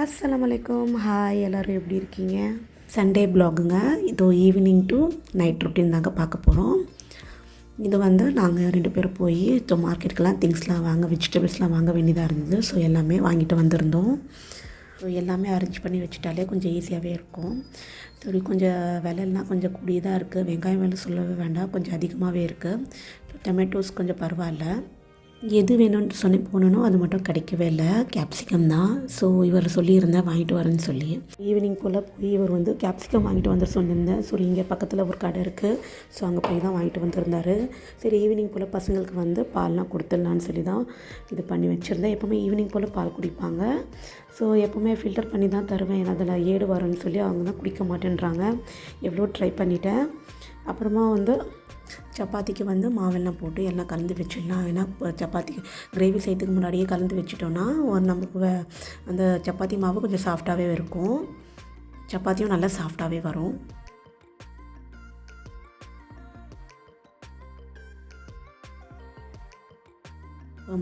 அஸ்ஸலாமு அலைக்கும். ஹாய், எல்லோரும் எப்படி இருக்கீங்க? சண்டே ப்ளாகுங்க. இதோ ஈவினிங் டு நைட் ரொட்டீன் தாங்க பார்க்க போகிறோம். இது வந்து நாங்கள் 2 பேரும் போய் மார்க்கெட்டுக்கெலாம் திங்ஸ்லாம் வெஜிடபிள்ஸ்லாம் வாங்க வேண்டியதாக இருந்தது. ஸோ எல்லாமே வாங்கிட்டு வந்திருந்தோம். ஸோ எல்லாமே அரேஞ்ச் பண்ணி வச்சுட்டாலே கொஞ்சம் ஈஸியாகவே இருக்கும். சரி, கொஞ்சம் விலைலாம் கொஞ்சம் கூடியதாக இருக்குது. வெங்காயம் விலை சொல்லவே வேண்டாம், கொஞ்சம் அதிகமாகவே இருக்குது. டொமேட்டோஸ் கொஞ்சம் பரவாயில்ல. எது வேணும்னு போனனோ அது மட்டும் கிடைக்கவே இல்லை. கேப்சிகம் தான். ஸோ இவர் சொல்லியிருந்தேன் வாங்கிட்டு வரேன்னு சொல்லி. ஈவினிங் போல் போய் இவர் வந்து கேப்சிகம் வாங்கிட்டு வந்து சொல்லியிருந்தேன். சரி, இங்கே பக்கத்தில் ஒரு கடை இருக்குது. ஸோ அங்கே போய் தான் வாங்கிட்டு வந்திருந்தார். சரி, ஈவினிங் போல் பசங்களுக்கு வந்து பால்லாம் கொடுத்துடலான்னு சொல்லி தான் இது பண்ணி வச்சுருந்தேன். எப்போவுமே ஈவினிங் போல் பால் குடிப்பாங்க. ஸோ எப்போவுமே ஃபில்டர் பண்ணி தான் தருவேன். ஏன்னா அதில் ஏடு வரும்னு சொல்லி அவங்க தான் குடிக்க மாட்டேன்றாங்க. எவ்வளோ ட்ரை பண்ணிட்டேன். அப்புறமா வந்து சப்பாத்திக்கு வந்து மாவெல்லாம் போட்டு எல்லாம் கலந்து வச்சிடலாம். ஏன்னா சப்பாத்திக்கு கிரேவி செய்யறதுக்கு முன்னாடியே கலந்து வச்சிட்டோன்னா நமக்கு அந்த சப்பாத்தி மாவு கொஞ்சம் சாஃப்டாகவே இருக்கும். சப்பாத்தியும் நல்லா சாஃப்டாகவே வரும்.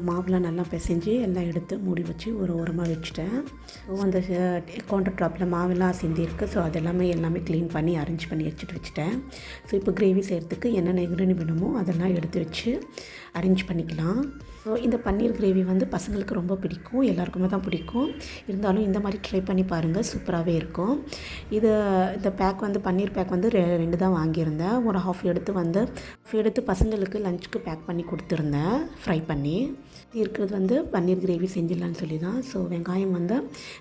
மாவுலாம் நல்லா பிசைஞ்சு எல்லாம் எடுத்து மூடி வச்சு ஒரு ஓரமாக வச்சுட்டேன். ஸோ அந்த கவுண்டர் டாப்பில் மாவெல்லாம் சிந்திருக்கு. ஸோ எல்லாமே க்ளீன் பண்ணி அரேஞ்ச் பண்ணி வச்சுட்டேன். ஸோ இப்போ கிரேவி செய்கிறதுக்கு என்னென்ன இன்க்ரீடியன்ட் வேணுமோ அதெல்லாம் எடுத்து வச்சு அரேஞ்ச் பண்ணிக்கலாம். ஸோ இந்த பன்னீர் கிரேவி வந்து பசங்களுக்கு ரொம்ப பிடிக்கும், எல்லாருக்குமே தான் பிடிக்கும். இருந்தாலும் இந்த மாதிரி ட்ரை பண்ணி பாருங்கள், சூப்பராகவே இருக்கும். இந்த பேக் வந்து பன்னீர் பேக் வந்து 2 தான் வாங்கியிருந்தேன். ஒரு ஹாஃப் எடுத்து பசங்களுக்கு லஞ்சுக்கு பேக் பண்ணி கொடுத்துருந்தேன், ஃப்ரை பண்ணி. இருக்கிறது வந்து பன்னீர் கிரேவி செஞ்சிடலான்னு சொல்லி தான். ஸோ வெங்காயம் வந்து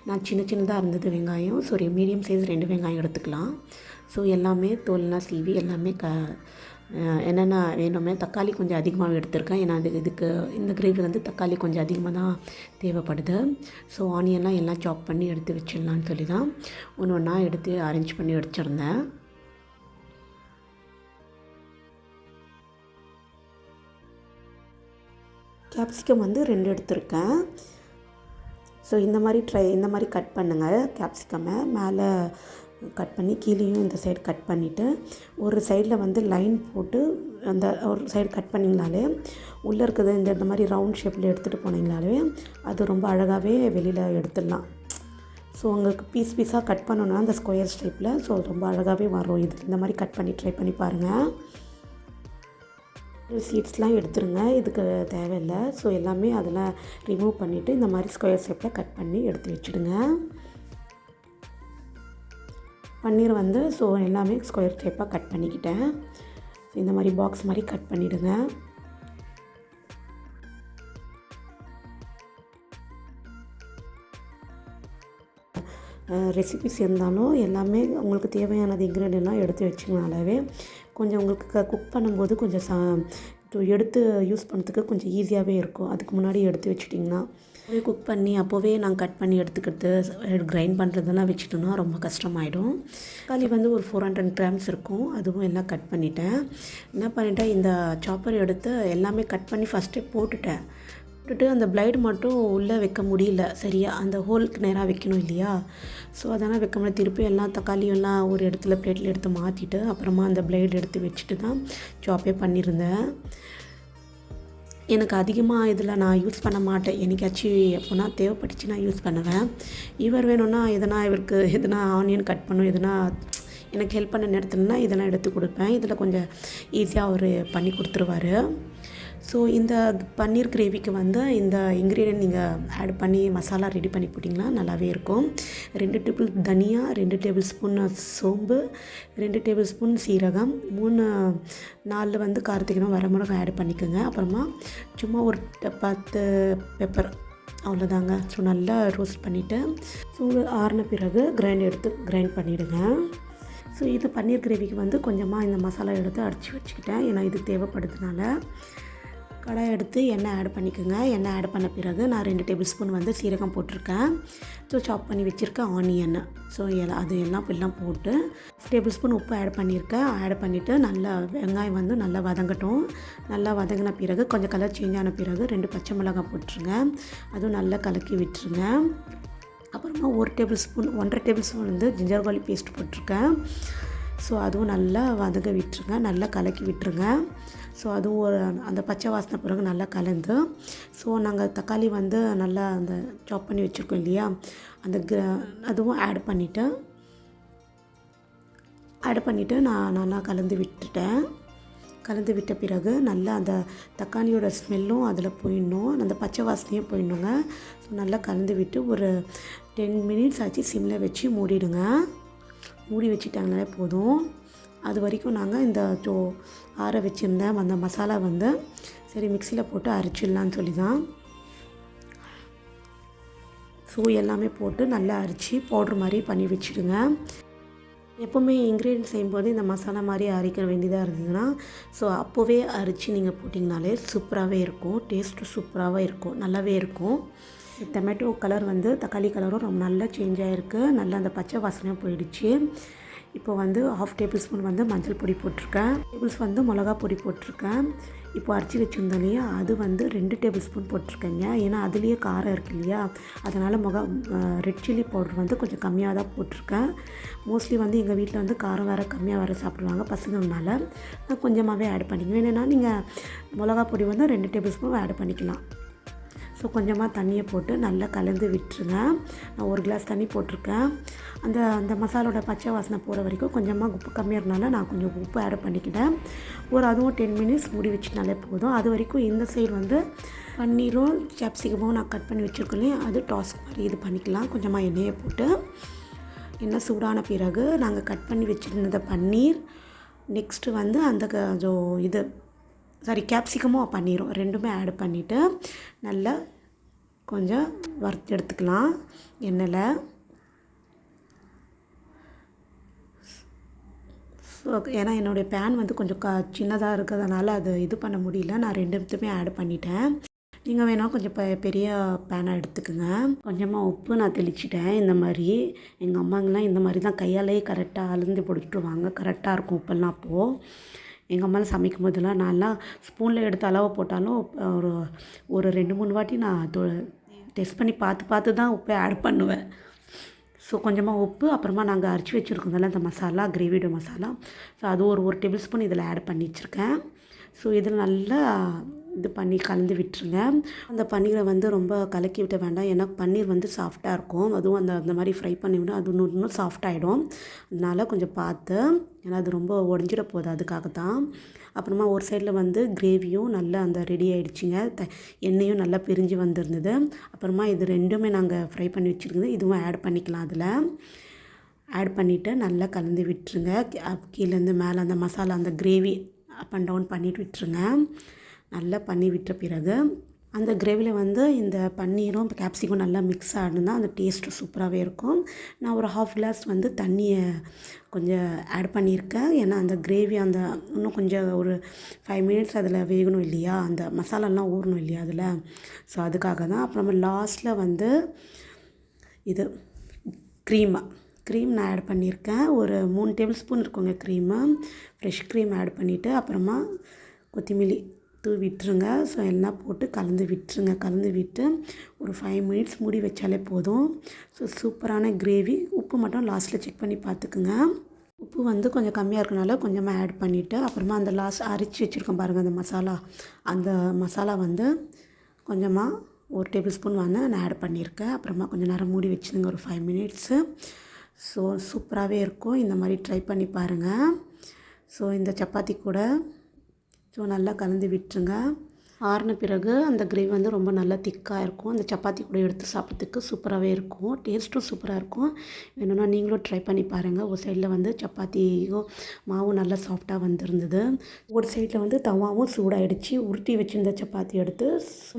நான் சின்னதாக இருந்தது வெங்காயம். ஸோ மீடியம் சைஸ் 2 வெங்காயம் எடுத்துக்கலாம். ஸோ எல்லாமே தோல்லாம் சீவி எல்லாமே என்னென்ன வேணுமே. தக்காளி கொஞ்சம் அதிகமாக எடுத்திருக்கேன். ஏன்னா இந்த கிரேவி வந்து தக்காளி கொஞ்சம் அதிகமாக தான் தேவைப்படுது. ஸோ ஆனியன்லாம் எல்லாம் சாப் பண்ணி எடுத்து வச்சிடலான்னு சொல்லி தான் ஒன்றா எடுத்து அரேஞ்ச் பண்ணி வச்சுருந்தேன். கேப்சிகம் வந்து 2 எடுத்திருக்கேன். ஸோ இந்த மாதிரி கட் பண்ணுங்கள். கேப்சிகமை மேலே கட் பண்ணி கீழேயும் இந்த சைடு கட் பண்ணிவிட்டு ஒரு சைடில் வந்து லைன் போட்டு அந்த ஒரு சைடு கட் பண்ணிங்கனாலே உள்ளே இருக்கிறது இந்த மாதிரி ரவுண்ட் ஷேப்பில் எடுத்துகிட்டு போனீங்கனாலே அது ரொம்ப அழகாகவே வெளியில் எடுத்துடலாம். ஸோ உங்களுக்கு பீஸாக கட் பண்ணணுன்னா அந்த ஸ்கொயர் ஷேப்பில் ஸோ ரொம்ப அழகாகவே வரும். இந்த மாதிரி கட் பண்ணி ட்ரை பண்ணி பாருங்கள். சீட்ஸ்லாம் எடுத்துருங்க, இதுக்கு தேவையில்லை. ஸோ எல்லாமே அதெல்லாம் ரிமூவ் பண்ணிவிட்டு இந்த மாதிரி ஸ்கொயர் ஷேப்பில் கட் பண்ணி எடுத்து வச்சுடுங்க. பன்னீர் வந்து ஸோ எல்லாமே ஸ்கொயர் ஷேப்பாக கட் பண்ணிக்கிட்டேன். இந்த மாதிரி பாக்ஸ் மாதிரி கட் பண்ணிவிடுங்க. ரெசிபிஸ் இருந்தாலும் எல்லாமே உங்களுக்கு தேவையானது இன்க்ரீடியன்ட்லாம் எடுத்து வச்சிங்கனாலே கொஞ்சம் உங்களுக்கு குக் பண்ணும்போது கொஞ்சம் எடுத்து யூஸ் பண்ணுறதுக்கு கொஞ்சம் ஈஸியாகவே இருக்கும். அதுக்கு முன்னாடி எடுத்து வச்சிட்டிங்கன்னா குக் பண்ணி அப்போவே நாங்கள் கட் பண்ணி எடுத்துக்கிறது கிரைண்ட் பண்ணுறதெல்லாம் வச்சுட்டோன்னா ரொம்ப கஷ்டமாயிடும். தக்காளி வந்து ஒரு 400 கிராம்ஸ் இருக்கும். அதுவும் எல்லாம் கட் பண்ணிட்டேன். என்ன பண்ணிட்டேன், இந்த சாப்பர் எடுத்து எல்லாமே கட் பண்ணி ஃபஸ்ட்டே போட்டுட்டு அந்த பிளைடு மட்டும் உள்ளே வைக்க முடியல சரியா. அந்த ஹோலுக்கு நேராக வைக்கணும் இல்லையா. ஸோ அதெல்லாம் வைக்க முடியல. திருப்பி எல்லாம் தக்காளியெல்லாம் ஒரு இடத்துல பிளேட்டில் எடுத்து மாற்றிட்டு அப்புறமா அந்த பிளைடு எடுத்து வச்சுட்டு தான் சாப்பே பண்ணியிருந்தேன். எனக்கு அதிகமாக இதில் நான் யூஸ் பண்ண மாட்டேன். என்னைக்காச்சும் எப்போனா தேவைப்பட்டுச்சு நான் யூஸ் பண்ணுவேன். இவர் வேணும்னா இவருக்கு எதுனா ஆனியன் கட் பண்ணும், எதுனா எனக்கு ஹெல்ப் பண்ண நேரத்துலனா இதெல்லாம் எடுத்து கொடுப்பேன். இதில் கொஞ்சம் ஈஸியாக அவர் பண்ணி கொடுத்துருவார். ஸோ இந்த பன்னீர் கிரேவிக்கு வந்து இந்த இன்க்ரீடியன்ட் நீங்கள் ஆட் பண்ணி மசாலா ரெடி பண்ணி போட்டிங்கன்னா நல்லாவே இருக்கும். 2 டேபிள் தனியா, 2 டேபிள் ஸ்பூன் சோம்பு, 2 டேபிள் ஸ்பூன் சீரகம், 4 வந்து காரத்துக்கு வரமிளகாய் ஆட் பண்ணிக்கோங்க. அப்புறமா சும்மா ஒரு 10 பெப்பர், அவ்வளோதாங்க. ஸோ நல்லா ரோஸ்ட் பண்ணிவிட்டு சூடு ஆறின பிறகு கிரைண்ட் பண்ணிவிடுங்க. ஸோ இது பன்னீர் கிரேவிக்கு வந்து கொஞ்சமாக இந்த மசாலா எடுத்து அடித்து வச்சுக்கிட்டேன். ஏன்னா இது தேவைப்படுறதுனால கடாய் எடுத்து எண்ணெய் ஆட் பண்ணிக்கோங்க. எண்ணெய் ஆட் பண்ண பிறகு நான் 2 டேபிள் ஸ்பூன் வந்து சீரகம் போட்டிருக்கேன். ஸோ சாப் பண்ணி வச்சுருக்கேன் ஆனியன். ஸோ எல்லாம் போட்டு டேபிள் ஸ்பூன் உப்பு ஆட் பண்ணியிருக்கேன். ஆட் பண்ணிவிட்டு நல்லா வெங்காயம் வந்து நல்லா வதங்கட்டும். நல்லா வதங்கின பிறகு கொஞ்சம் கலர் சேஞ்ச் ஆன பிறகு 2 பச்சை மிளகாய் போட்டுருங்க. அதுவும் நல்லா கலக்கி விட்டுருங்க. அப்புறமா 1.5 டேபிள் ஸ்பூன் வந்து ஜிஞ்சர் கார்லிக் பேஸ்ட் போட்டிருக்கேன். ஸோ அதுவும் நல்லா வதங்க விட்டுருங்க, நல்லா கலக்கி விட்டுருங்க. ஸோ அதுவும் ஒரு அந்த பச்சை வாசனை பிறகு நல்லா கலந்து, ஸோ நாங்கள் தக்காளி வந்து நல்லா அந்த சாப் பண்ணி வச்சுருக்கோம் இல்லையா, அந்த அதுவும் ஆட் பண்ணிவிட்டு நான் நல்லா கலந்து விட்டுட்டேன். கலந்து விட்ட பிறகு நல்லா அந்த தக்காளியோட ஸ்மெல்லும் அதில் போயிடணும், அந்த பச்சை வாசனையும் போயிடணுங்க. ஸோ நல்லா கலந்து விட்டு ஒரு 10 மினிட்ஸ் ஆச்சு சிம்மில் வச்சு மூடிடுங்க. மூடி வச்சுட்டாங்களே போதும். அது வரைக்கும் நாங்கள் இந்த ஆற வச்சுருந்தேன் அந்த மசாலா வந்து சரி மிக்சியில் போட்டு அரைச்சிடலான்னு சொல்லி தான். ஸோ எல்லாமே போட்டு நல்லா அரைச்சி பவுட்ரு மாதிரி பண்ணி வச்சுடுங்க. எப்போவுமே இன்க்ரீடியன்ட் செய்யும்போது இந்த மசாலா மாதிரி அரைக்க வேண்டியதாக இருந்ததுன்னா ஸோ அப்போவே அரைச்சி நீங்கள் போட்டிங்கனாலே சூப்பராகவே இருக்கும், டேஸ்ட்டு சூப்பராகவே இருக்கும், நல்லாவே இருக்கும். டொமேட்டோ கலர் வந்து தக்காளி கலரும் ரொம்ப நல்லா சேஞ்ச் ஆகிருக்கு, நல்லா அந்த பச்சை வாசனையாக போயிடுச்சு. இப்போ வந்து 1/2 டேபிள் ஸ்பூன் வந்து மஞ்சள் பொடி போட்டிருக்கேன், டேபிள்ஸ் வந்து மிளகா பொடி போட்டிருக்கேன். இப்போ அரைச்சி வச்சுருந்தோம் இல்லையா, அது வந்து 2 டேபிள் ஸ்பூன் போட்டிருக்கேங்க. ஏன்னா அதுலேயே காரம் இருக்குது இல்லையா, அதனால் ரெட் சில்லி பவுடர் வந்து கொஞ்சம் கம்மியாக தான் போட்டிருக்கேன். மோஸ்ட்லி வந்து எங்கள் வீட்டில் வந்து காரம் வேறு கம்மியாக வேறு சாப்பிடுவாங்க பசங்கனால, நான் கொஞ்சமாகவே ஆட் பண்ணிக்குவேன். வேணும்னா நீங்கள் மிளகா பொடி வந்து 2 டேபிள் ஸ்பூன் ஆட் பண்ணிக்கலாம். ஸோ கொஞ்சமாக தண்ணியை போட்டு நல்லா கலந்து விட்டுருங்க. நான் 1 கிளாஸ் தண்ணி போட்டிருக்கேன். அந்த மசாலோட பச்சை வாசனை போகிற வரைக்கும் கொஞ்சமாக உப்பு கம்மியாக இருந்தாலும் நான் கொஞ்சம் உப்பு ஆட் பண்ணிக்கிட்டேன். அதுவும் 10 மினிட்ஸ் மூடி வச்சுனாலே போதும். அது வரைக்கும் இந்த சைடு வந்து பன்னீரும் கேப்சிகமும் நான் கட் பண்ணி வச்சுருக்கேன், அது டாஸ்க் மாதிரி இது பண்ணிக்கலாம். கொஞ்சமாக எண்ணெயை போட்டு எண்ணெய் சூடான பிறகு நாங்கள் கட் பண்ணி வச்சுருந்த பன்னீர், நெக்ஸ்ட்டு வந்து அந்த கேப்சிகமும் பன்னீரும் ரெண்டுமே ஆட் பண்ணிவிட்டு நல்லா கொஞ்சம் வறுத்து எடுத்துக்கலாம் எண்ணெயில். ஸோ ஏன்னா என்னுடைய பேன் வந்து கொஞ்சம் சின்னதாக இருக்கிறதுனால அது இது பண்ண முடியல, நான் ரெண்டுத்துமே ஆட் பண்ணிட்டேன். நீங்கள் வேணால் கொஞ்சம் பெரிய பேனாக எடுத்துக்கோங்க. கொஞ்சமாக உப்பு நான் தெளிச்சிட்டேன். இந்த மாதிரி எங்கள் அம்மாங்கெலாம் இந்த மாதிரி தான் கையாலேயே கரெக்டாக அளந்து போட்டுருவாங்க, கரெக்டாக இருக்கும் உப்பெல்லாம். அப்போது எங்கள் அம்மாலாம் சமைக்கும் போதெல்லாம் நான்லாம் ஸ்பூனில் எடுத்து அளவு போட்டாலும் ஒரு 2-3 வாட்டி நான் டெஸ்ட் பண்ணி பார்த்து தான் உப்பை ஆட் பண்ணுவேன். ஸோ கொஞ்சமாக உப்பு, அப்புறமா நாங்கள் அரைச்சி வச்சுருக்கோம்ல அந்த மசாலா, கிரேவியோட மசாலா, ஸோ அது ஒரு டேபிள் ஸ்பூன் இதில் ஆட் பண்ணி வச்சுருக்கேன். ஸோ இதில் நல்லா இது பண்ணி கலந்து விட்டுருங்க. அந்த பன்னீரை வந்து ரொம்ப கலக்கி விட்ட வேண்டாம், ஏன்னா பன்னீர் வந்து சாஃப்டாக இருக்கும். அதுவும் அந்த மாதிரி ஃப்ரை பண்ணி விட அது இன்னும் சாஃப்டாகிடும். அதனால் கொஞ்சம் பார்த்து, ஏன்னா அது ரொம்ப உடஞ்சிட போகுது, அதுக்காக தான். அப்புறமா ஒரு சைடில் வந்து கிரேவியும் நல்லா அந்த ரெடி ஆகிடுச்சிங்க, எண்ணெயும் நல்லா பிரிஞ்சு வந்துருந்தது. அப்புறமா இது ரெண்டுமே நாங்கள் ஃப்ரை பண்ணி வச்சுருக்குது, இதுவும் ஆட் பண்ணிக்கலாம். அதில் ஆட் பண்ணிவிட்டு நல்லா கலந்து விட்டுருங்க. கீழேருந்து மேலே அந்த மசாலா அந்த கிரேவி அப் அண்ட் டவுன் பண்ணிட்டு விட்டுருங்க. நல்லா பண்ணி விட்ட பிறகு அந்த கிரேவியில் வந்து இந்த பன்னீரும் கேப்சிகம் நல்லா மிக்ஸ் ஆகணுன்னா அந்த டேஸ்ட்டு சூப்பராகவே இருக்கும். நான் ஒரு 1/2 கிளாஸ் வந்து தண்ணியை கொஞ்சம் ஆட் பண்ணியிருக்கேன், ஏன்னா அந்த கிரேவி அந்த இன்னும் கொஞ்சம் ஒரு 5 மினிட்ஸ் அதில் வேகணும் இல்லையா, அந்த மசாலாலாம் ஊறணும் இல்லையா அதில். ஸோ அதுக்காக தான். அப்புறமா லாஸ்ட்டில் வந்து இது க்ரீம் நான் ஆட் பண்ணியிருக்கேன். ஒரு 3 டேபிள் ஸ்பூன் இருக்குங்க க்ரீமு, ஃப்ரெஷ் க்ரீம் ஆட் பண்ணிவிட்டு அப்புறமா கொத்தமல்லி தூவி விட்டுருங்க. ஸோ எல்லாம் போட்டு கலந்து விட்டுருங்க. கலந்து விட்டு ஒரு 5 மினிட்ஸ் மூடி வச்சாலே போதும். ஸோ சூப்பரான கிரேவி. உப்பு மட்டும் லாஸ்ட்டில் செக் பண்ணி பார்த்துக்குங்க. உப்பு வந்து கொஞ்சம் கம்மியாக இருக்கனால கொஞ்சமாக ஆட் பண்ணிவிட்டு அப்புறமா அந்த அரைச்சி வச்சுருக்கோம் பாருங்கள் அந்த மசாலா வந்து கொஞ்சமாக 1 டேபிள் ஸ்பூன் வந்து நான் ஆட் பண்ணியிருக்கேன். அப்புறமா கொஞ்சம் நேரம் மூடி வச்சுருங்க ஒரு 5 மினிட்ஸு. ஸோ சூப்பராகவே இருக்கும். இந்த மாதிரி ட்ரை பண்ணி பாருங்கள். ஸோ இந்த சப்பாத்தி கூட நல்லா கலந்து விட்டுருங்க. ஆறின பிறகு அந்த கிரேவி வந்து ரொம்ப நல்லா திக்காக இருக்கும். அந்த சப்பாத்தி கூட எடுத்து சாப்பிட்றதுக்கு சூப்பராகவே இருக்கும், டேஸ்ட்டும் சூப்பராக இருக்கும். வேணும்னா நீங்களும் ட்ரை பண்ணி பாருங்கள். ஒரு சைடில் வந்து சப்பாத்தியும் மாவும் நல்லா சாஃப்டாக வந்துருந்தது, ஒரு சைடில் வந்து தவாவும் சூடாகிடுச்சு. உருட்டி வச்சுருந்த சப்பாத்தி எடுத்து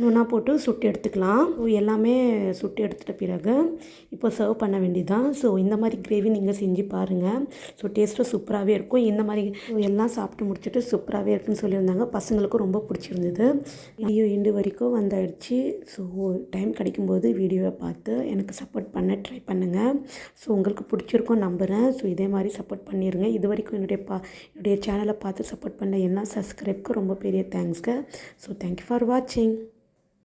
ஒன்றா போட்டு சுட்டு எடுத்துக்கலாம். எல்லாமே சுட்டு எடுத்துகிட்ட பிறகு இப்போ சர்வ் பண்ண வேண்டியதுதான். ஸோ இந்த மாதிரி கிரேவி நீங்கள் செஞ்சு பாருங்கள். ஸோ டேஸ்ட்டும் சூப்பராகவே இருக்கும். இந்த மாதிரி எல்லாம் சாப்பிட்டு முடிச்சுட்டு சூப்பராகவே இருக்குன்னு சொல்லியிருந்தாங்க. பசங்களுக்கும் ரொம்ப பிடிச்சிருந்தது. வீடியோ எண்டு வரைக்கும் வந்தாயிடுச்சு. ஸோ டைம் கிடைக்கும்போது வீடியோவை பார்த்து எனக்கு சப்போர்ட் பண்ண ட்ரை பண்ணுங்கள். ஸோ உங்களுக்கு பிடிச்சிருக்கும் நம்புகிறேன். ஸோ இதே மாதிரி சப்போர்ட் பண்ணிடுங்க. இது வரைக்கும் என்னுடைய சேனலை பார்த்து சப்போர்ட் பண்ண எல்லா சப்ஸ்கிரைப்க்கு ரொம்ப பெரிய தேங்க்ஸ்ங்க. ஸோ தேங்க்யூ ஃபார் வாட்சிங்.